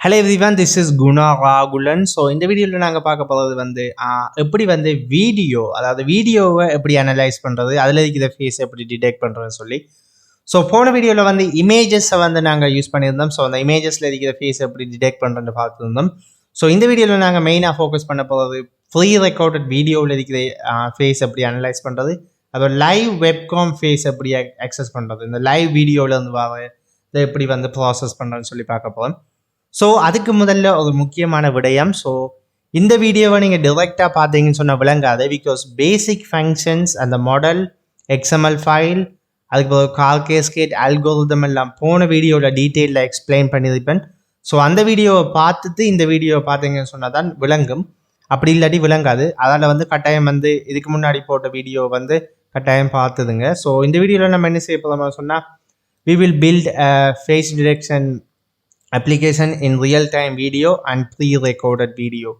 Hello everyone, this is Guna Rahulan. So இந்த வீடியோவில் நாங்கள் பார்க்க போகிறது வந்து எப்படி வந்து வீடியோவை எப்படி அனலைஸ் பண்ணுறது, அதில் இருக்கிற ஃபேஸ் எப்படி டிடெக்ட் பண்ணுறதுன்னு சொல்லி. ஸோ போன வீடியோவில் வந்து இமேஜஸை வந்து நாங்கள் யூஸ் பண்ணியிருந்தோம். ஸோ அந்த இமேஜஸில் இருக்கிற ஃபேஸ் எப்படி டிடெக்ட் பண்ணுறதுன்னு பார்த்துருந்தோம். ஸோ இந்த வீடியோவில் நாங்கள் மெயினாக ஃபோக்கஸ் பண்ண போகிறது ப்ரீ ரெக்கார்டட் வீடியோவில் இருக்கிற ஃபேஸ் எப்படி அனலைஸ் பண்ணுறது, அதோட லைவ் வெப்காம் ஃபேஸ் எப்படி அக்சஸ் பண்ணுறது, இந்த லைவ் வீடியோவில் வந்து இதை எப்படி வந்து ப்ராசஸ் பண்ணுறதுன்னு சொல்லி பார்க்க போகிறோம். ஸோ அதுக்கு முதல்ல ஒரு முக்கியமான விடயம். ஸோ இந்த வீடியோவை நீங்கள் டிரெக்டாக பார்த்தீங்கன்னு சொன்ன விளங்காது. பிகாஸ் பேசிக் ஃபங்க்ஷன்ஸ், அந்த மாடல், எக்ஸ்எம்எல் ஃபைல், அதுக்கு ஒரு கால் கேஸ்கேட் அல்கோரிதம் எல்லாம் போன வீடியோவில் டீட்டெயிலில் எக்ஸ்பிளைன் பண்ணியிருப்பேன். ஸோ அந்த வீடியோவை பார்த்துட்டு இந்த வீடியோவை பார்த்தீங்கன்னு சொன்னால் தான் விளங்கும். அப்படி இல்லாட்டி விளங்காது. அதனால் வந்து கட்டாயம் வந்து இதுக்கு முன்னாடி போட்ட வீடியோ வந்து கட்டாயம் பார்த்துதுங்க. ஸோ இந்த வீடியோவில் நம்ம என்ன செய்ய போகிறோம் சொன்னால், we will build a face detection application in real-time video and pre-recorded video.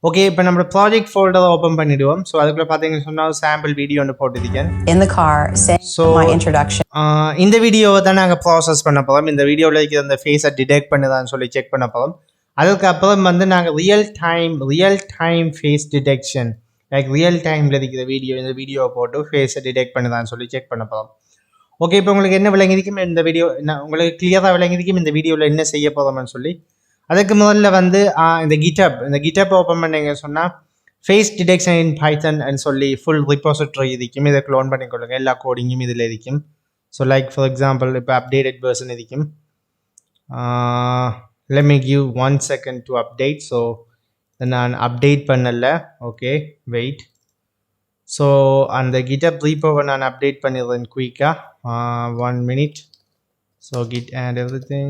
Okay, இப்போ நம்ம ப்ராஜெக்ட் ஃபோல்டரை ஓப்பன் பண்ணிடுவோம். ஸோ அதுக்குள்ள பார்த்தீங்கன்னு சொன்னால் சாம்பிள் வீடியோ ஒன்று போட்டுருக்கேன். In the car, saying my introduction. இந்த வீடியோவை தான் நாங்கள் ப்ராசஸ் பண்ண போகிறோம். இந்த வீடியோவில் இருக்கிற அந்த ஃபேஸை டிடெக்ட் பண்ணுதான்னு சொல்லி செக் பண்ண போகிறோம். அதுக்கப்புறம் வந்து நாங்கள் real time face detection, like real டைமில் இருக்கிற இந்த வீடியோவை போட்டு ஃபேஸை டிடெக்ட் பண்ணுதான்னு சொல்லி செக் பண்ண போகிறோம். ஓகே, இப்போ உங்களுக்கு என்ன விளங்கிருக்கும் இந்த வீடியோ, உங்களுக்கு கிளியராக விளங்கிருக்கும் இந்த வீடியோவில் என்ன செய்ய போகிறோம்னு சொல்லி. அதுக்கு முதல்ல வந்து இந்த கிட்டப் ஓப்பன் பண்ணிங்க சொன்னால் ஃபேஸ் டிடெக்ஷன் இன் பைத்தன் சொல்லி ஃபுல் ரிப்போசிட்டரி இருக்கும். இதை க்ளோன் பண்ணிக்கொள்ளுங்க. எல்லா கோடிங்கும் இதில் இருக்கும். ஸோ லைக் ஃபார் எக்ஸாம்பிள் இப்போ அப்டேட்டட் வெர்ஷன் இருக்கும். let me give 1 second to update. So நான் அப்டேட் பண்ணல. Okay, wait. ஸோ அந்த GitHub repo-வை நான் அப்டேட் பண்ணிடுறேன் குயிக்காக. 1 minute. So git and everything.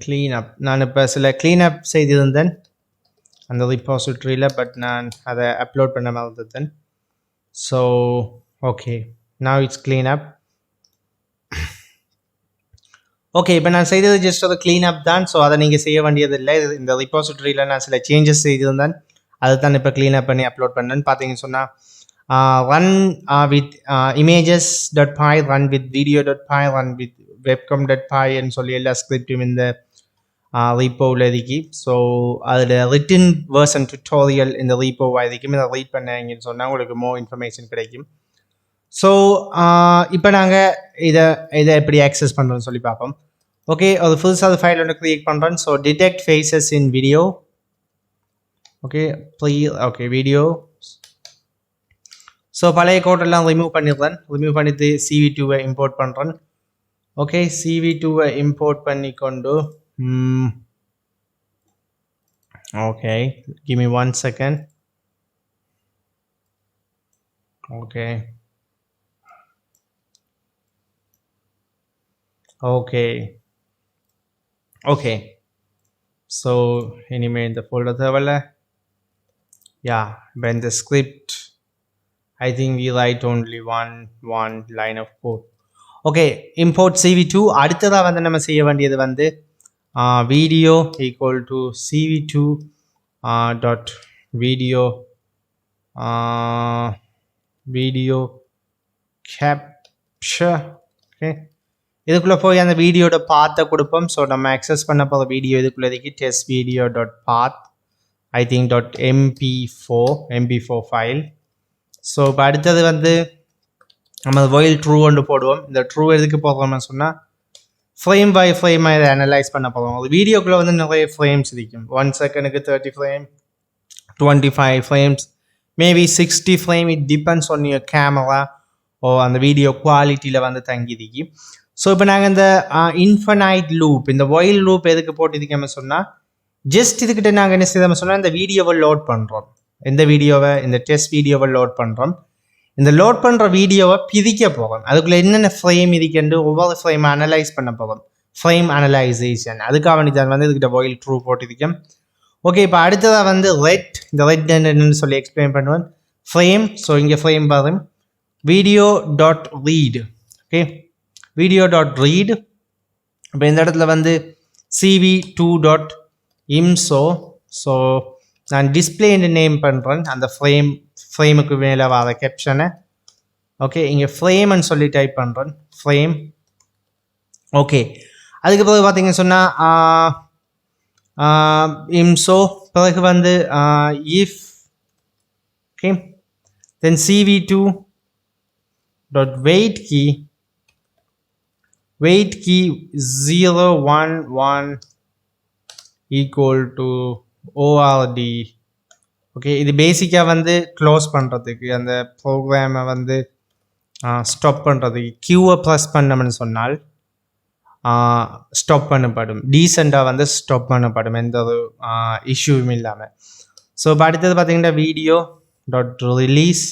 clean up. நான் இப்போ சில க்ளீன் அப் செய்திருந்தேன் அந்த ரிப்போசிட்ரியில், பட் நான் அதை அப்லோட் பண்ண மறந்துட்டேன். So okay, now it's clean up. Okay, இப்போ நான் செய்தது ஜஸ்ட் ஒரு க்ளீன் அப் தான். ஸோ அதை நீங்கள் செய்ய வேண்டியதில்லை. இந்த ரிப்போசிட்ரியில் நான் சில சேஞ்சஸ் செய்திருந்தேன். அதுதான் இப்போ க்ளீன் அப் பண்ணி அப்லோட் பண்ணேன்னு பார்த்தீங்கன்னு சொன்னால் run with images.py, run with video.py, run with webcam.py ன்னு சொல்லி எல்லா ஸ்கிரிப்டும் இந்த ரீப்போவில் இருக்கு. ஸோ அதில் ரிட்டன் வேர்ஷன் டுட்டோரியல் இந்த ரீப்போவாக இருக்கும். இதை ரீட் பண்ணீங்கன்னு சொன்னால் உங்களுக்கு மோர் இன்ஃபர்மேஷன் கிடைக்கும். ஸோ இப்போ நாங்கள் இதை எப்படி ஆக்சஸ் பண்ணுறோன்னு சொல்லி பார்ப்போம். ஓகே, ஒரு புதுசாக ஃபைல் ஒன்று க்ரியேட் பண்ணுறேன். So detect faces in video. Okay video. So பழைய கோடெல்லாம் ரிமூவ் பண்ணிடுறேன். ரிமூவ் பண்ணிட்டு CV2-வை இம்போர்ட் பண்ணுறேன். ஓகே, CV2-வை இம்போர்ட் பண்ணிக்கொண்டு okay, give me 1 second. Okay. So இனிமேல் இந்த ஃபோல்டர் தேவையில்ல. When the script, I think we write only one line of code. Okay, import CV2. அடுத்ததாக வந்து நம்ம செய்ய வேண்டியது வந்து video equal to CV2 dot video capture. Okay, இதுக்குள்ளே போய் அந்த வீடியோட பாத்தை கொடுப்போம். ஸோ நம்ம அக்சஸ் பண்ண போகிற வீடியோ இதுக்குள்ளே இருக்கு. test video dot path, I think .mp4 file. So இப்போ அடுத்தது வந்து நம்ம while true ஒன்று போடுவோம். இந்த ட்ரூ எதுக்கு போடுறோம்னு சொன்னால் ஃப்ரேம் பை ஃப்ரேம் இதை அனலைஸ் பண்ண போகிறோம். ஒரு வீடியோக்குள்ளே வந்து நிறைய ஃப்ரேம்ஸ் இருக்கும். 1 செகண்டுக்கு 30 frame, 25 frames, maybe 60 frame. It depends on your camera ஓ அந்த வீடியோ குவாலிட்டியில் வந்து தங்கிருக்கு. ஸோ இப்போ நாங்கள் இந்த இன்ஃபனைட் லூப், இந்த while லூப் எதுக்கு போட்டிருக்கோம்னு சொன்னால், ஜஸ்ட் இதுக்கிட்ட நாங்கள் என்ன செய்தோம்னு சொன்னால் இந்த வீடியோவை லோட் பண்ணுறோம். இந்த டெஸ்ட் வீடியோவை லோட் பண்ணுறோம். இந்த லோட் பண்ணுற வீடியோவை பிரிக்க போகிறோம். அதுக்குள்ளே என்னென்ன ஃப்ரேம் இருக்குன்னு ஒவ்வொரு ஃப்ரேமை அனலைஸ் பண்ண போகிறோம். ஃப்ரேம் அனலைசேஷன், அதுக்காக வேண்டி தான் வந்து இதுக்கிட்ட while true போட்டிருக்கேன். ஓகே, இப்போ அடுத்ததாக வந்து இந்த ரெட் என்னன்னு சொல்லி எக்ஸ்பிளைன் பண்ணுவேன். ஃப்ரேம். ஸோ இங்கே ஃப்ரேம் வரும் video.read. Okay, video.read. இப்போ இந்த இடத்துல வந்து CV2.imso. ஸோ நான் டிஸ்பிளேன்னு நேம் பண்ணுறேன் அந்த ஃப்ரேமுக்கு மேலே வர கேப்ஷனை. ஓகே, இங்கே ஃப்ரேம்னு சொல்லி டைப் பண்ணுறேன். ஃப்ரேம். ஓகே, அதுக்கு பிறகு பார்த்தீங்கன்னு சொன்னால் இம்சோ பிறகு வந்து if okay then cv2 dot wait key 011 equal to ord. Okay இது பேசிக்காக வந்து க்ளோஸ் பண்ணுறதுக்கு அந்த ப்ரோக்ராமை வந்து ஸ்டாப் பண்ணுறதுக்கு கியூவை ப்ளஸ் பண்ணோம்னு சொன்னால் ஸ்டாப் பண்ணப்படும், டீசெண்டாக வந்து ஸ்டாப் பண்ணப்படும், எந்த ஒரு இஷ்யூவும் இல்லாமல். ஸோ இப்போ அடுத்தது பார்த்தீங்கன்னா video dot release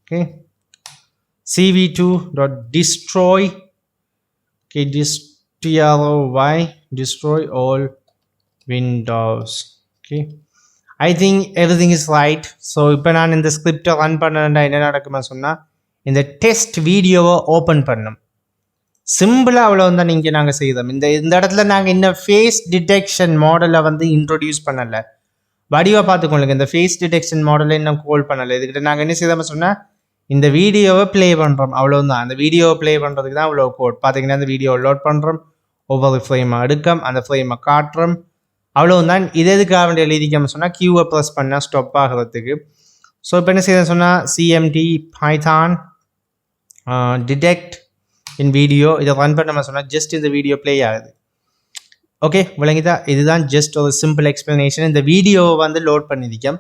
okay cv2 dot destroy okay destroy all windows. okay I think everything is right. So இப்போ நான் இந்த ஸ்கிரிப்டை ரன் பண்ணேன்டா என்ன நடக்குமா சொன்னால் இந்த டெஸ்ட் வீடியோவை ஓப்பன் பண்ணணும். சிம்பிளாக அவ்வளோ தான் நீங்கள் நாங்கள் செய்தோம். இந்த இடத்துல நாங்கள் இன்னும் ஃபேஸ் டிடெக்ஷன் மாடலை வந்து இன்ட்ரொடியூஸ் பண்ணலை. வடிவாக பார்த்துக்கொள்ளுங்க, இந்த ஃபேஸ் டிடெக்ஷன் மாடலை இன்னும் கால் பண்ணலை. இதுக்கிட்ட நாங்கள் என்ன செய்தோம்னு சொன்னால் இந்த வீடியோவை ப்ளே பண்ணுறோம், அவ்வளோதான். அந்த வீடியோவை ப்ளே பண்ணுறதுக்கு தான் அவ்வளோ கோட். பார்த்தீங்கன்னா அந்த வீடியோவை லோட் பண்ணுறோம், ஒவ்வொரு ஃப்ரேமை எடுக்கம், அந்த ஃப்ரேமை காட்டுறோம், அவ்வளோதான். இது எதுக்காக வேண்டிய எழுதிக்காமல் சொன்னால் கியூவை ப்ரெஸ் பண்ணால் ஸ்டாப் ஆகிறதுக்கு. ஸோ இப்போ என்ன செய்யணும் சொன்னால் cmd python detect in video இதை ரன் பண்ண சொன்னால் ஜஸ்ட் இந்த வீடியோ ப்ளே ஆகுது. ஓகே விளங்கிதா? இதுதான் ஜஸ்ட் ஒரு சிம்பிள் எக்ஸ்ப்ளனேஷன். இந்த வீடியோவை வந்து லோட் பண்ணியிருக்கோம்.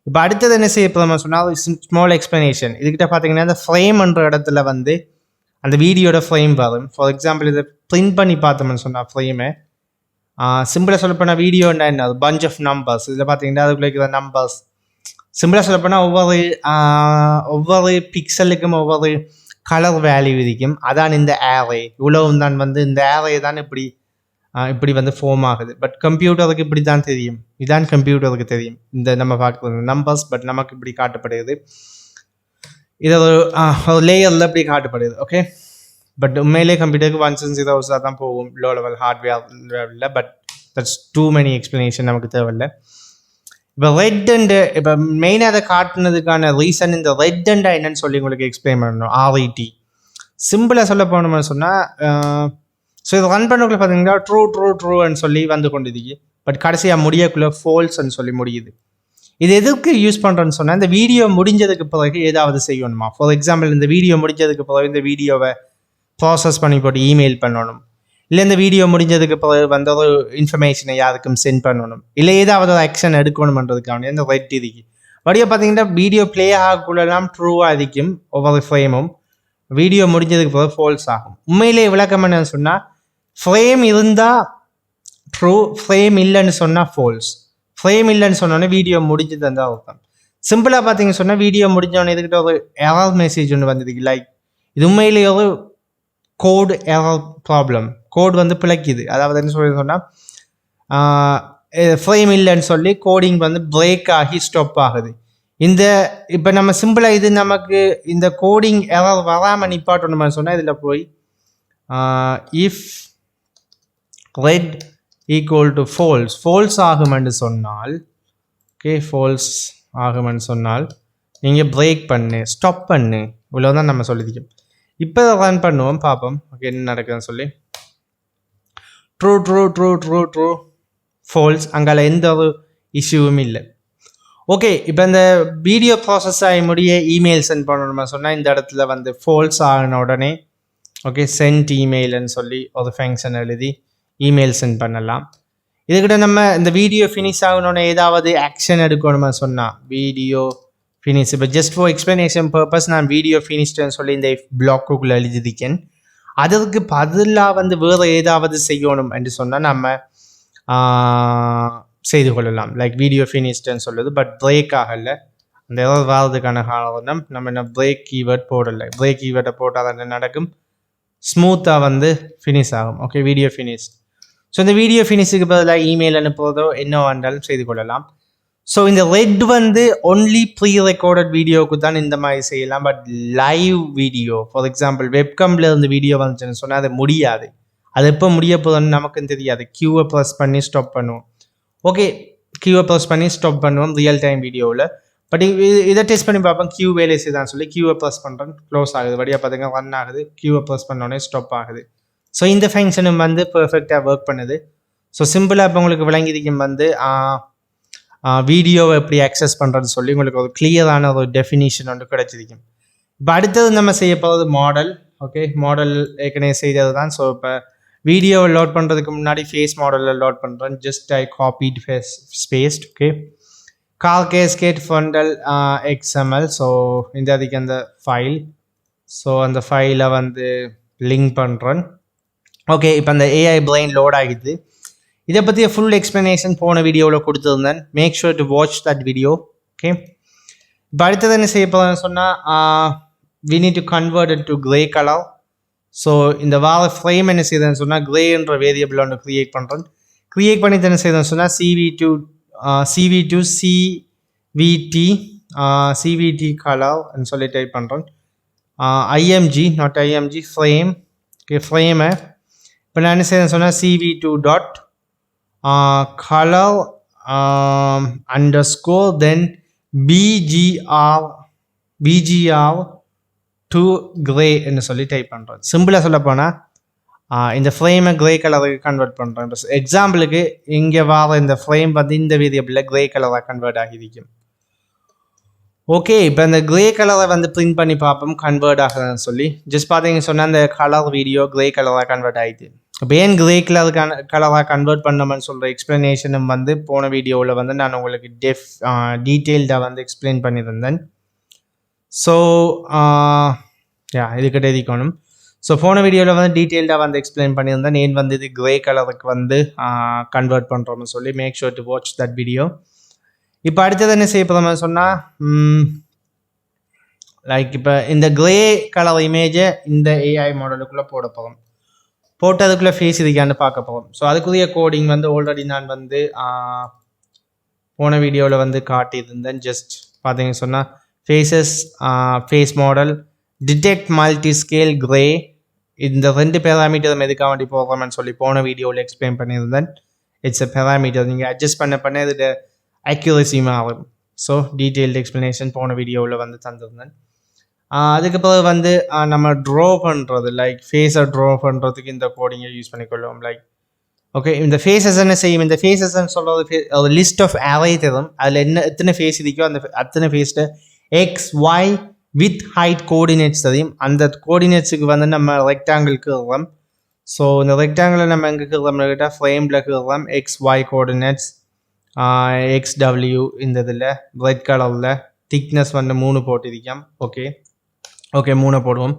இப்போ அடுத்தது என்ன செய்ய போகிறோம்னு சொன்னால் ஸ்மால் எக்ஸ்ப்ளனேஷன். இதுக்கிட்ட பார்த்தீங்கன்னா இந்த ஃப்ரேம்ன்ற இடத்துல வந்து அந்த வீடியோட ஃப்ரேம் வரும். ஃபார் எக்ஸாம்பிள் இதை பிரிண்ட் பண்ணி பார்த்தோம்னு சொன்னால் ஃப்ரேமை சிம்பிளாக சொல்லப்போனால் வீடியோன்னா என்ன, பஞ்ச் ஆஃப் நம்பர்ஸ். இதில் பார்த்தீங்கன்னா அதுக்குள்ள இருக்கிற நம்பர்ஸ் சிம்பிளாக சொல்லப்போனால் ஒவ்வொரு பிக்சலுக்கும் ஒவ்வொரு கலர் வேல்யூ இருக்கும். அதான் இந்த ஏரே. இவ்வளவும் தான் வந்து இந்த ஏரே தான் இப்படி வந்து ஃபார்ம் ஆகுது. பட் கம்ப்யூட்டருக்கு இப்படி தான் தெரியும், இதான் கம்ப்யூட்டருக்கு தெரியும் இந்த நம்ம பார்க்குறது நம்பர்ஸ். பட் நமக்கு இப்படி காட்டப்படுது, இது ஒரு லேயரில் இப்படி காட்டப்படுது. ஓகே பட் உண்மையிலே கம்ப்யூட்டருக்கு 1s and 0s தான் போகும், லோ லெவல் ஹார்ட்வேர் இல்லை. But that's too many explanation, நமக்கு தேவையில்லை. இப்போ ரெட் அண்டு இப்போ மெயினாக அதை காட்டுனதுக்கான ரீசன் இந்த ரெட் அண்டா என்னன்னு சொல்லி உங்களுக்கு எக்ஸ்பிளைன் பண்ணணும். RET சிம்பிளாக சொல்ல போகணும்னு சொன்னால் ஸோ இதை ரன் பண்ணக்குள்ள பார்த்தீங்கன்னா ட்ரூன்னு சொல்லி வந்து கொண்டிருக்கு. பட் கடைசியாக முடியக்குள்ளே ஃபால்ஸ்ன்னு சொல்லி முடியுது. இது எதுக்கு யூஸ் பண்ணுறேன்னு சொன்னால் இந்த வீடியோ முடிஞ்சதுக்கு பிறகு ஏதாவது செய்யணுமா. ஃபார் எக்ஸாம்பிள் இந்த வீடியோ முடிஞ்சதுக்கு பிறகு இந்த வீடியோவை ப்ராசஸ் பண்ணி போட்டு இமெயில் பண்ணணும், இல்லை இந்த வீடியோ முடிஞ்சதுக்கு பிறகு வந்து ஒரு இன்ஃபர்மேஷனை யாருக்கும் சென்ட் பண்ணணும், இல்லை ஏதாவது ஒரு ஆக்ஷன் எடுக்கணுமன்றதுக்கான இந்த ரெட் இருக்கு. வடிவ பார்த்தீங்கன்னா வீடியோ ப்ளே ஆகக்குள்ளெல்லாம் ட்ரூவாக இருக்கும் ஒவ்வொரு ஃப்ரேமும், வீடியோ முடிஞ்சதுக்கு பிறகு ஃபால்ஸ் ஆகும். உண்மையிலே விளக்கம் என்னன்னு சொன்னால் ஃப்ரேம் இருந்தால் ட்ரூ, ஃப்ரேம் இல்லைன்னு சொன்னால் ஃபால்ஸ். ஃப்ரேம் இல்லைன்னு சொன்னோன்னே வீடியோ முடிஞ்சது தான் அர்த்தம். சிம்பிளாக பார்த்தீங்கன்னு சொன்னால் வீடியோ முடிஞ்சோடனே இதுக்கிட்ட ஒரு எரர் மெசேஜ் ஒன்று வந்ததுக்கு, லைக் இது உண்மையிலேயே ஒரு கோட் எரர் ப்ராப்ளம், கோட் வந்து பிழைக்குது. அதாவது என்ன சொல்லி சொன்னால் ஃப்ரேம் இல்லைன்னு சொல்லி கோடிங் வந்து பிரேக் ஆகி ஸ்டாப் ஆகுது. இந்த இப்போ நம்ம சிம்பிளாக இது நமக்கு இந்த கோடிங் எரர் வராமல் நிப்பாட்டணும்னு சொன்னால் இதில் போய் if red equal to false ஆகுமென்று சொன்னால், ஓகே ஃபால்ஸ் ஆகுமென்று சொன்னால் நீங்கள் பிரேக் பண்ணு, ஸ்டாப் பண்ணு, இவ்வளோதான் நம்ம சொல்லியிருக்கோம். இப்போ ரன் பண்ணுவோம், பார்ப்போம் ஓகே என்ன நடக்குதுன்னு சொல்லி. ட்ரூ ஃபால்ஸ், அங்கால எந்த ஒரு இஷ்யூவும் இல்லை. ஓகே இப்போ இந்த வீடியோ ப்ராசஸ் ஆகி முடிய இமெயில் சென்ட் பண்ணணுமா சொன்னால் இந்த இடத்துல வந்து ஃபால்ஸ் ஆகின உடனே ஓகே சென்ட் இமெயில்னு சொல்லி ஒரு ஃபங்க்ஷன் எழுதி இமெயில் சென்ட் பண்ணலாம். இதுக்கிட்ட நம்ம இந்த வீடியோ ஃபினிஷ் ஆகணுன்னு ஏதாவது ஆக்ஷன் எடுக்கணுமா சொன்னால் வீடியோ ஃபினிஷ். இப்போ ஜஸ்ட் ஃபார் எக்ஸ்ப்ளனேஷன் பர்பஸ் நான் வீடியோ ஃபினிஷ்டுன்னு சொல்லி இந்த பிளாக்குக்குள்ளே எழுதியிருக்கேன். அதற்கு பதிலாக வந்து வேறு ஏதாவது செய்யணும் என்று சொன்னால் நம்ம செய்து கொள்ளலாம், லைக் வீடியோ ஃபினிஷ்டுன்னு சொல்லுது. பட் பிரேக் ஆகலை, அந்த ஏதாவது வரதுக்கான காரணம் நம்ம என்ன பிரேக் கீவேர்ட் போடலை. பிரேக் கீவேர்டை போட்டால் அது நடக்கும், ஸ்மூத்தாக வந்து ஃபினிஷ் ஆகும். Okay video finish. ஸோ இந்த வீடியோ ஃபினிஷுக்கு பதிலாக இமெயில் அனுப்புவதோ என்ன வேண்டாலும் செய்து கொள்ளலாம். ஸோ இந்த ரெட் வந்து ஒன்லி ப்ரீ ரெக்கார்டட் வீடியோவுக்கு தான் இந்த மாதிரி செய்யலாம். But live video for example வெப்கம்ல இருந்து வீடியோ வந்துச்சுன்னு சொன்னால் அது முடியாது. அது எப்போ முடிய போதுன்னு நமக்கும் தெரியாது. கியூவை ப்ரெஸ் பண்ணி ஸ்டாப் பண்ணுவோம். ஓகே கியூவை ப்ரெஸ் பண்ணி ஸ்டாப் பண்ணுவோம் ரியல் டைம் வீடியோவில். பட் இதை டெஸ்ட் பண்ணி பார்ப்போம் கியூ வேலை செய்தான்னு சொல்லி கியூவை ப்ரெஸ் பண்ணுறேன், க்ளோஸ் ஆகுது. வழியாக பார்த்தீங்கன்னா ரன் ஆகுது, கியூவை ப்ரெஸ் பண்ணோடனே ஸ்டாப் ஆகுது. ஸோ இந்த ஃபங்க்ஷனும் வந்து பர்ஃபெக்டாக ஒர்க் பண்ணுது. ஸோ சிம்பிளாக இப்போ உங்களுக்கு விளங்கிதிக்கும் வந்து வீடியோவை எப்படி ஆக்சஸ் பண்ணுறதுன்னு சொல்லி உங்களுக்கு ஒரு கிளியரான ஒரு டெஃபினிஷன் ஒன்று கிடச்சிருக்கும். இப்போ அடுத்தது நம்ம செய்ய போகிறது மாடல். ஓகே, மாடல் ஏற்கனவே செய்தது தான். ஸோ இப்போ வீடியோவை லோட் பண்ணுறதுக்கு முன்னாடி ஃபேஸ் மாடலில் லோட் பண்ணுறேன். Just I காப்பீட் spaced. Okay, call cascade ஃபண்டல் XML. So இந்த அதுக்கு அந்த ஃபைல். ஸோ அந்த ஃபைலை வந்து லிங்க் பண்ணுறேன். ஓகே, இப்போ அந்த AI பிரெயின் லோட் ஆகிடுது. இதை பற்றிய ஃபுல் எக்ஸ்ப்ளனேஷன் போன வீடியோவில் கொடுத்துருந்தேன். Make sure to watch that video. Okay, இப்போ அடுத்தது என்ன செய்ய போகிறேன்னு சொன்னால் we need to convert it to gray color. So இந்த வார ஃப்ரேம் என்ன செய்யுதுன்னு சொன்னால் கிரேன்ற வேரியபிள் ஒன்று க்ரியேட் பண்ணுறேன். க்ரியேட் பண்ணி என்ன செய்யுதுன்னு சொன்னால் CV2 CVT கலர்னு சொல்லி டைப் பண்ணுறேன். IMG not IMG frame. Okay, ஃப்ரேமை இப்போ நான் என்ன செய்யுதுன்னு சொன்னால் CV2 dot color underscore then BGR to gray என்று சொல்லி டைப் பண்ணுறோம். சிம்பிளாக சொல்ல போனால் இந்த ஃப்ரேமை கிரே கலருக்கு கன்வெர்ட் பண்ணுறோம். எக்ஸாம்பிளுக்கு இங்கே வர இந்த ஃப்ரேம் வந்து இந்த வேரியபிளில் கிரே கலராக கன்வெர்ட் ஆகியிருக்கும். ஓகே, இப்போ இந்த கிரே கலரை வந்து பிரிண்ட் பண்ணி பார்ப்போம் கன்வெர்ட் ஆகுதுன்னு சொல்லி. ஜஸ்ட் பார்த்தீங்கன்னு சொன்னால் அந்த கலர் வீடியோ கிரே கலராக கன்வெர்ட் ஆகிடுது. இப்போ ஏன் கிரே கலராக கன்வெர்ட் பண்ணோம்னு சொல்கிற எக்ஸ்ப்ளனேஷனும் வந்து போன வீடியோவில் வந்து நான் உங்களுக்கு டீட்டெயில்டாக வந்து எக்ஸ்பிளைன் பண்ணியிருந்தேன். ஸோ இதுக்கிட்ட இருக்கணும். ஸோ போன வீடியோவில் வந்து டீட்டெயில்டாக வந்து எக்ஸ்பிளைன் பண்ணியிருந்தேன் ஏன் வந்து இது கிரே கலருக்கு வந்து கன்வெர்ட் பண்ணுறோம்னு சொல்லி. Make sure to watch that video. இப்போ அடுத்தது என்ன செய்ய போகிறோம்னு சொன்னால் லைக் இப்போ இந்த கிரே கலர் இமேஜை இந்த AI மாடலுக்குள்ளே போட போகிறோம். போட்டதுக்குள்ளே ஃபேஸ் இருக்கான்னு பார்க்க போகிறோம். ஸோ அதுக்குரிய கோடிங் வந்து ஆல்ரெடி நான் வந்து போன வீடியோவில் வந்து காட்டியிருந்தேன். ஜஸ்ட் பார்த்தீங்கன்னு சொன்னால் face model detect multi scale gray இந்த 2 பேராமீட்டர் எதுக்காக வேண்டி போகிறோம்னு சொல்லி போன வீடியோவில் எக்ஸ்பிளைன் பண்ணியிருந்தேன். It's a parameter. நீங்கள் அட்ஜஸ்ட் பண்ண இதோட அக்யூரசி மாறும். ஸோ டீட்டெயில்டு எக்ஸ்ப்ளனேஷன் போன வீடியோவில் வந்து தந்திருந்தேன். அதுக்கப்புறம் வந்து நம்ம ட்ரா பண்ணுறது லைக் ஃபேஸை ட்ரா பண்ணுறதுக்கு இந்த கோடிங்கை யூஸ் பண்ணிக்கொள்ளுவோம். லைக் ஓகே, இந்த ஃபேஸஸ் என்ன செய்யும்? இந்த ஃபேஸஸ்ன்னு சொல்கிறது ஒரு லிஸ்ட் ஆஃப் அரே தரும். அதில் எத்தனை ஃபேஸ் இருக்கோ அந்த அத்தனை ஃபேஸில் XY வித் ஹைட் கோஆர்டினேட்ஸ் தெரியும். அந்த கோஆர்டினேட்ஸுக்கு வந்து நம்ம ரெக்டாங்கிளுக்கு இருக்கிறோம். ஸோ இந்த ரெக்டாங்கிளை நம்ம எங்கே இருக்கிறோம்னு கேட்டால் ஃப்ரேமில் இருக்கிறோம். XY கோஆர்டினேட்ஸ் XW இந்த இதில் ரெட் கலரில் திக்னஸ் வந்து 3 போட்டிருக்கோம். ஓகே 3 போடுவோம்.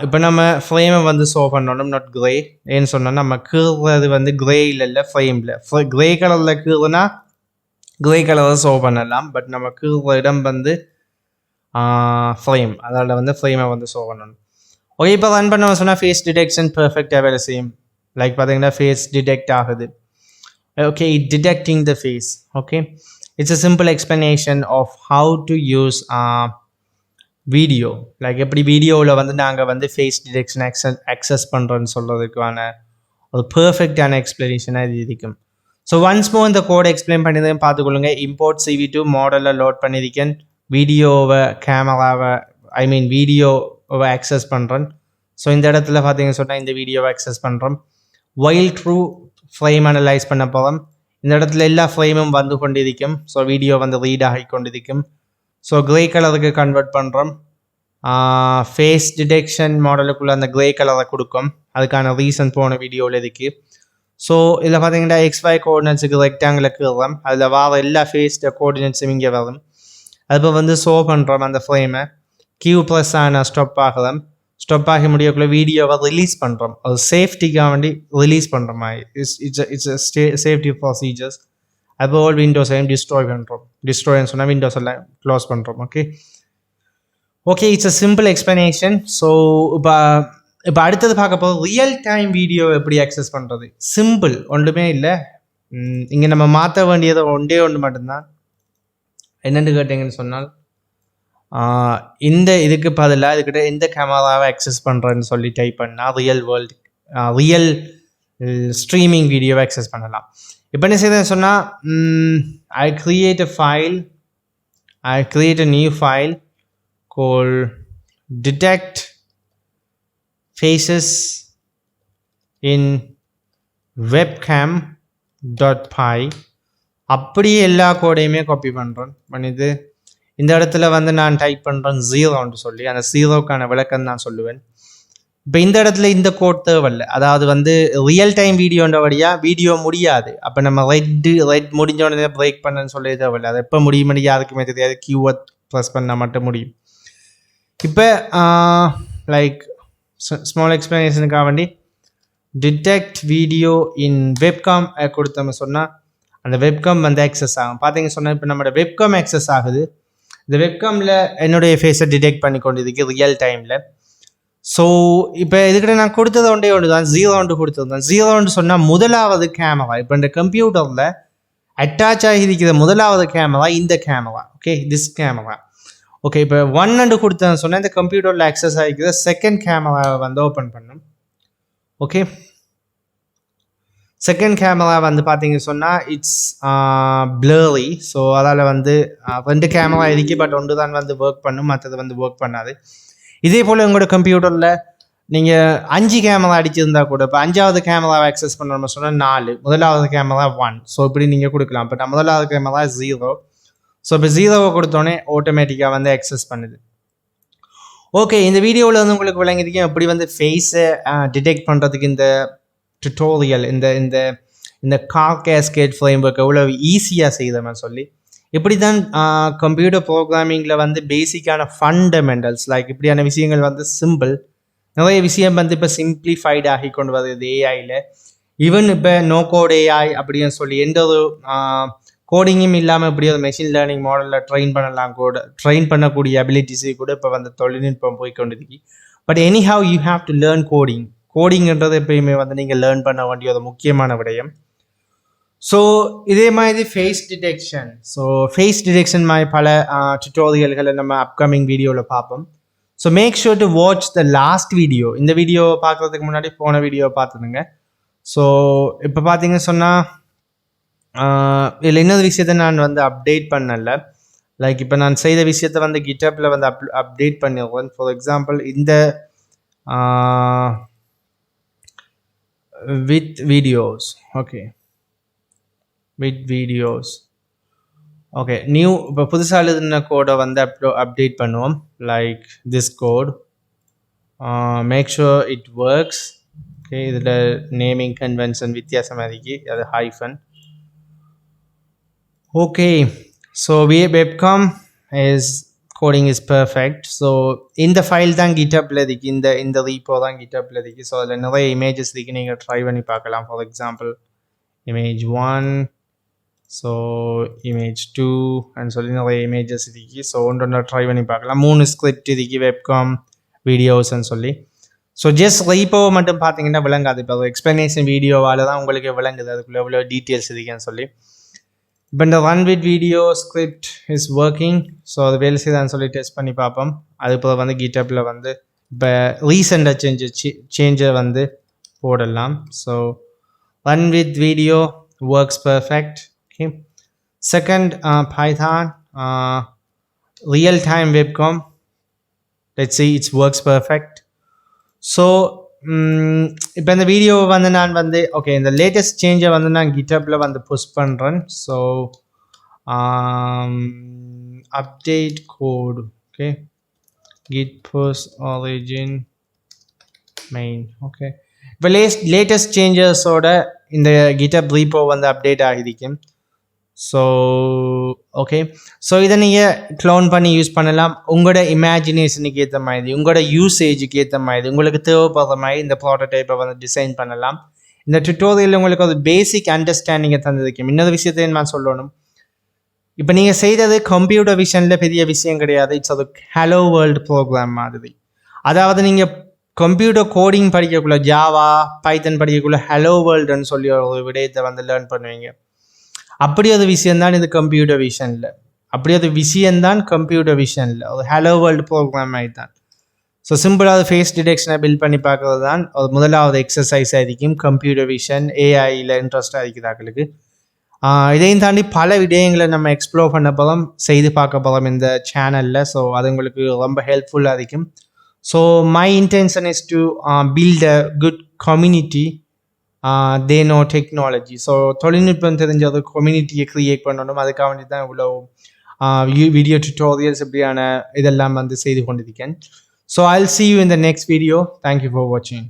இப்போ நம்ம ஃப்ரேமை வந்து ஷோ பண்ணணும், நாட் கிரே. ஏன்னு சொன்னால் நம்ம கீறது வந்து கிரே இல்லை ஃப்ரேமில். கிரே கலரில் கீறுனா கிரே கலரை ஷோ பண்ணலாம். பட் நம்ம கீற இடம் வந்து ஃப்ரேம், அதோட வந்து ஃப்ரேமை வந்து ஷோ பண்ணணும். ஓகே, இப்போ ரன் பண்ண சொன்னால் ஃபேஸ் டிடெக்ஷன் பர்ஃபெக்டாக வேலை செய்யும். லைக் பார்த்தீங்கன்னா ஃபேஸ் டிடெக்ட் ஆகுது. Okay, detecting the face. Okay, it's a simple explanation of how to use video. Like எப்படி வீடியோவில் வந்து நாங்கள் வந்து ஃபேஸ் டிடெக்ஷன் அக்சஸ் பண்ணுறோன்னு சொல்கிறதுக்கான ஒரு பர்ஃபெக்டான எக்ஸ்பிளனேஷனாக இது இருக்கும். ஸோ ஒன்ஸ் மோர் இந்த கோடை எக்ஸ்பிளைன் பண்ணிதான் பார்த்துக்கொள்ளுங்க. இம்போர்ட் CV2 மாடலில் லோட் பண்ணியிருக்கேன். வீடியோவை வீடியோவை அக்சஸ் பண்ணுறேன். ஸோ இந்த இடத்துல பார்த்தீங்கன்னு சொன்னால் இந்த வீடியோவை அக்சஸ் பண்ணுறோம். வைல் ட்ரூ ஃப்ரேம் அனலைஸ் பண்ண போகிறோம். இந்த இடத்துல எல்லா ஃப்ரேமும் வந்து கொண்டிருக்கும். ஸோ வீடியோ வந்து ரீட் ஆகி கொண்டிருக்கும். ஸோ கிரே கலருக்கு கன்வெர்ட் பண்ணுறோம். ஃபேஸ் டிடெக்ஷன் மாடலுக்குள்ளே அந்த கிரே கலரை கொடுக்கும். அதுக்கான ரீசன் போன வீடியோவில் இருக்குது. ஸோ இதில் பார்த்தீங்கன்னா XY கோஆர்டினேட்ஸுக்கு ரெக்டாங்கிளுக்கு வரும். அதில் வர எல்லா ஃபேஸ் கோஆர்டினேட்ஸும் இங்கே வரும். அதுப்போ வந்து ஷோ பண்ணுறோம் அந்த ஃப்ரேமை. Q+ ஸ்டாப் ஆகலாம். ஸ்டாப் ஆகி முடியக்குள்ள வீடியோவை ரிலீஸ் பண்ணுறோம். அது சேஃப்டிக்காக வேண்டி ரிலீஸ் பண்ணுற மாதிரி இட்ஸ் சேஃப்டி ப்ரொசீஜர்ஸ். அப்போ விண்டோஸையும் டிஸ்ட்ராய் பண்ணுறோம். டிஸ்ட்ராய்ன்னு சொன்னால் விண்டோஸ் எல்லாம் க்ளோஸ் பண்ணுறோம். Okay it's a simple explanation. So இப்போ அடுத்தது பார்க்க போகிறோம் ரியல் டைம் வீடியோ எப்படி அக்சஸ் பண்ணுறது. சிம்பிள், ஒன்றுமே இல்லை. இங்கே நம்ம மாற்ற வேண்டியது ஒன்று மட்டும்தான். என்னென்னு கேட்டிங்கன்னு சொன்னால் இந்த இதுக்கு பதிலாக இதுக்கிட்ட எந்த கேமராவை அக்சஸ் பண்ணுறேன்னு சொல்லி டைப் பண்ணால் ரியல் ஸ்ட்ரீமிங் வீடியோவை அக்சஸ் பண்ணலாம். இப்போ என்ன செய்யுதுன்னு சொன்னால் I create a new file called detect faces in webcam.py அப்படியே எல்லா கோடையுமே காப்பி பண்ணுறேன். பண்ணிது இந்த இடத்துல வந்து நான் டைப் பண்ணுறேன் 0ன்னு சொல்லி, அந்த 0க்கான விளக்கம் நான் சொல்லுவேன். இப்போ இந்த இடத்துல இந்த கோட் தேவையில்லை, அதாவது வந்து ரியல் டைம் வீடியோன்றபடியாக வீடியோ முடியாது. அப்போ நம்ம ரெட் முடிஞ்ச உடனே பிரேக் பண்ணன்னு சொல்லி தேவையில்லை. அது எப்போ முடிய யாருக்குமே தெரியாது, கீவேர்ட் ப்ரெஸ் பண்ணால் மட்டும் முடியும். இப்போ லைக் ஸ்மால் எக்ஸ்பிளனேஷனுக்காக வேண்டி டிடெக்ட் வீடியோ இன் வெப்காம் கொடுத்தோம்னு சொன்னால் அந்த வெப்காம் வந்து ஆக்சஸ் ஆகும். பார்த்தீங்க சொன்னால் இப்போ நம்மளோட வெப்காம் ஆக்சஸ் ஆகுது. இந்த வெப்காமில் என்னுடைய ஃபேஸை டிடெக்ட் பண்ணி கொண்டு இருக்கு ரியல் டைமில். ஸோ இப்போ இதுக்கிட்ட நான் கொடுத்தது ஒன்று தான் 0 கொடுத்துருந்தேன். 0ன்னு சொன்னால் முதலாவது கேமரா. இப்போ இந்த கம்ப்யூட்டரில் அட்டாச் ஆகியிருக்கிற முதலாவது கேமரா இந்த camera. Okay, this camera. Okay, இப்போ 1 கொடுத்தேன்னு சொன்னால் இந்த கம்ப்யூட்டரில் ஆக்சஸ் ஆகிக்கிற செகண்ட் கேமராவை வந்து ஓப்பன் பண்ணும். ஓகே, செகண்ட் கேமரா வந்து பார்த்தீங்க சொன்னால் இட்ஸ் பிளரி. ஸோ அதால் வந்து 2 கேமரா இருக்கு, பட் ஒன்று தான் வந்து ஒர்க் பண்ணும், மற்றது வந்து ஒர்க் பண்ணாது. இதே போல் உங்களோட கம்ப்யூட்டரில் நீங்கள் 5 கேமரா அடிச்சிருந்தா கூட இப்போ 5வது கேமராவை ஆக்சஸ் பண்ணணும்னு சொன்னால் 4, முதலாவது கேமரா 1. ஸோ இப்படி நீங்கள் கொடுக்கலாம். பட் முதலாவது கேமரா 0. ஸோ இப்போ 0வை கொடுத்தோன்னே ஆட்டோமேட்டிக்காக வந்து ஆக்சஸ் பண்ணுது. ஓகே, இந்த வீடியோவில் வந்து உங்களுக்கு விளங்கிருக்கேன் எப்படி வந்து ஃபேஸை டிடெக்ட் பண்ணுறதுக்கு இந்த டுட்டோரியல், இந்த கார் கேஸ்கேட் ஃப்ரேம்வொர்க் எவ்வளோ ஈஸியாக செய்தோம்னு சொல்லி, இப்படி தான் கம்ப்யூட்டர் ப்ரோக்ராமிங்கில் வந்து பேசிக்கான ஃபண்டமெண்டல்ஸ் லைக் இப்படியான விஷயங்கள் வந்து சிம்பிள். நிறைய விஷயம் வந்து இப்போ சிம்பிளிஃபைட் ஆகி கொண்டு வருது ஏஐயில். ஈவன் இப்போ நோ கோட் ஏஐ அப்படின்னு சொல்லி எந்த ஒரு கோடிங்கும் இல்லாமல் இப்படி ஒரு மெஷின் லேர்னிங் மாடலில் ட்ரெயின் பண்ணக்கூடிய அபிலிட்டிஸு கூட இப்போ வந்து தொழில்நுட்பம் போய்கொண்டிருக்கு. But anyhow you have to learn கோடிங்ன்றது எப்பயுமே வந்து நீங்கள் லேர்ன் பண்ண வேண்டிய ஒரு முக்கியமான விடயம். ஸோ இதே மாதிரி face detection. So face detection மாதிரி பல டுட்டோரியல்களை நம்ம அப்கமிங் வீடியோவில் பார்ப்போம். So make sure to watch the last video. இந்த வீடியோ பார்க்குறதுக்கு முன்னாடி போன வீடியோ பார்த்துடுங்க. ஸோ இப்போ பார்த்தீங்கன்னு சொன்னால் இதில் இன்னொரு விஷயத்தை நான் வந்து அப்டேட் பண்ணலை. லைக் இப்போ நான் செய்த விஷயத்தை வந்து கிட்டப்பில் வந்து அப்டேட் பண்ணிடுவேன். ஃபார் எக்ஸாம்பிள் இந்த with videos. Okay, with videos. Okay, new இப்போ புதுசாக எழுதுன கோடை வந்து அப்டேட் பண்ணுவோம். Like this code, make sure it works. Okay, இதில் நேமிங் கன்வென்ஷன் வித்தியாசமாக இருக்கு, அது hyphen. Okay, so webcam is coding is perfect. So இந்த ஃபைல் தான் கிட்டப்பில் இருக்கு, இந்த ரீப்போ தான் கிட்டப்பில் இருக்கு. ஸோ அதில் நிறைய இமேஜஸ் இருக்கு, நீங்கள் ட்ரை பண்ணி பார்க்கலாம். For example image 1, so image 2 and சொல்லி நிறைய இமேஜஸ் இருக்கு. ஸோ ஒன்று ட்ரை பண்ணி பார்க்கலாம். 3 ஸ்கிரிப்ட் இருக்கு வெப்காம் வீடியோஸ்ன்னு சொல்லி. ஸோ ஜஸ்ட் ரீப்போவை மட்டும் பார்த்தீங்கன்னா விளங்காது. இப்போ எக்ஸ்ப்ளனேஷன் வீடியோவால் தான் உங்களுக்கு விளங்குது அதுக்குள்ளே எவ்வளோ டீட்டெயில்ஸ் இருக்குன்னு சொல்லி. இப்போ இந்த run with video script is working. So அது வேலை செய்தான்னு சொல்லி டெஸ்ட் பண்ணி பார்ப்போம். அது இப்போ வந்து கிட்டப்பில் வந்து இப்போ ரீசெண்டாக சேஞ்சை வந்து போடலாம். So run with video works perfect. Okay, second Python real time webcam, let's see it works perfect. So இப்போ இந்த வீடியோ வந்து நான் வந்து ஓகே இந்த லேட்டஸ்ட் சேஞ்சை வந்து நான் கிட்டப்பில் வந்து புஷ் பண்ணுறேன். So update code. Okay, git push origin main. Okay, இப்போ லேட்டஸ்ட் சேஞ்சஸோட இந்த கிட்டப் ரீப்போ வந்து அப்டேட் ஆகிருக்கும். ஸோ ஓகே, ஸோ இதை நீங்கள் க்ளோன் பண்ணி யூஸ் பண்ணலாம். உங்களோட இமேஜினேஷனுக்கு ஏற்ற மாதிரி, உங்களோட யூசேஜுக்கு ஏற்ற மாதிரி, உங்களுக்கு தேவைப்படுற மாதிரி இந்த ப்ராடக்டைப்பை வந்து டிசைன் பண்ணலாம். இந்த டுட்டோரியல் உங்களுக்கு ஒரு பேசிக் அண்டர்ஸ்டாண்டிங்கை தந்திருக்கும். இன்னொரு விஷயத்தையும் நான் சொல்லணும், இப்போ நீங்கள் செய்தது கம்ப்யூட்டர் விஷனில் பெரிய விஷயம் கிடையாது. இட்ஸ் ஒரு ஹலோ வேர்ல்டு ப்ரோக்ராம் மாதிரி. அதாவது நீங்கள் கம்ப்யூட்டர் கோடிங் படிக்கக்குள்ள ஜாவா பைத்தன் படிக்கக்குள்ள ஹலோ வேர்ல்டுன்னு சொல்லி ஒரு விடயத்தை வந்து லேர்ன் பண்ணுவீங்க. அப்படி ஒரு விஷயந்தான் இது கம்ப்யூட்டர் விஷனில். அப்படி ஒரு விஷயந்தான் கம்ப்யூட்டர் விஷனில் ஒரு ஹலோ வேர்ல்டு ப்ரோக்ராம் மாதிரி தான். ஸோ சிம்பிளாக ஃபேஸ் டிடெக்ஷனை பில்ட் பண்ணி பார்க்கறது தான் ஒரு முதலாவது எக்ஸசைஸ் ஆகிருக்கும் கம்ப்யூட்டர் விஷன் ஏஐயில் இன்ட்ரெஸ்டாக இருக்கிறாங்களுக்கு. இதையும் தாண்டி பல விடயங்களை நம்ம எக்ஸ்ப்ளோர் பண்ண போகிறோம், செய்து பார்க்க போகிறோம் இந்த சேனலில். ஸோ அது உங்களுக்கு ரொம்ப ஹெல்ப்ஃபுல்லாக இருக்கும். So my intention is to build a good community they know technology. So தொழில்நுட்பம் தெரிஞ்ச ஒரு கம்யூனிட்டியை க்ரியேட் பண்ணணும். அதுக்காக வேண்டி தான் இவ்வளோ வீடியோ டியூட்டோரியல்ஸ் இப்படியான இதெல்லாம் வந்து செய்து கொண்டிருக்கேன். So I'll see you in the next video. Thank you for watching.